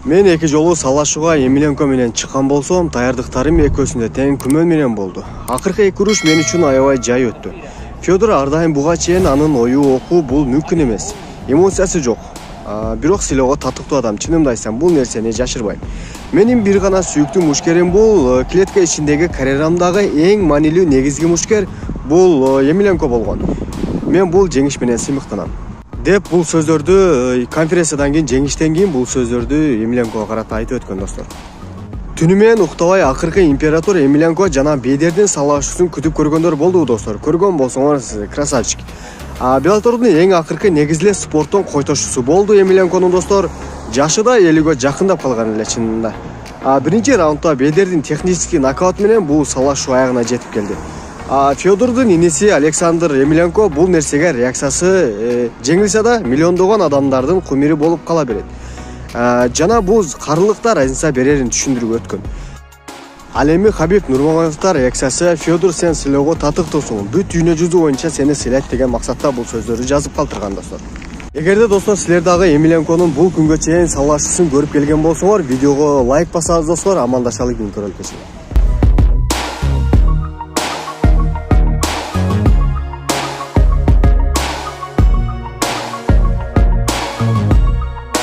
Мен эки жолу салашууга Емельяненко менен чыккан болсом, даярдыктарым экөөсүндө тең күмөн менен болду. Акыркы эки уруш мен үчүн аябай жай өттү. Федор ар дайым буга чейин анын ою окуу бул мүмкүн эмес. Эмоциясы жок. Бирок силоого татыктуу адам, чынымды айтсам, бул нерсени жашырбайм. Менин бир гана сүйүктүү мушкерим бул клетка ичиндеги карьерамдагы эң маанилүү негизги мушкер бул Емельяненко болгон. Мен бул жеңиш менен сыймыктанам. Деп бул сөздөрдү конференциядан кийин, жеңиштен кийин бул сөздөрдү Емельяненкого карата айтып өткөн достор. Түнү менен уктабай акыркы император Емельяненко жана Бедердин салашуусун күтүп көргөндөр болду достор. Көргөн болсоңор красавчик. Белатордун эң акыркы негизле спорттон койтошуусу болду Емельяненконун достор. Жашы да элүүгө жакындап калган эле чынында. Биринчи раундда Бедердин технический нокаут менен бул салашуу аягына жетип келди. Федордун иниси Александр Емельяненко бул нерсеге реакциясы жеңилсе да миллиондогон адамдардын кумири болуп кала берет. Жана бул карылыкта разница берерин түшүндүрүп өткөн. Ал эми Хабиб Нурмагомедовдун реакциясы: Федор, сен сыйлоого татыктуусуң, бүт дүйнө жүзү боюнча сени сыйлайт деген максатта бул сөздөрдү жазып калтырган достор. Эгерде достор силер дагы Емельяненконун бул күнгө чейин салашуусун көрүп келген болсоңор, видеого лайк басабыз достор, амандашалы, күн көрөлүк.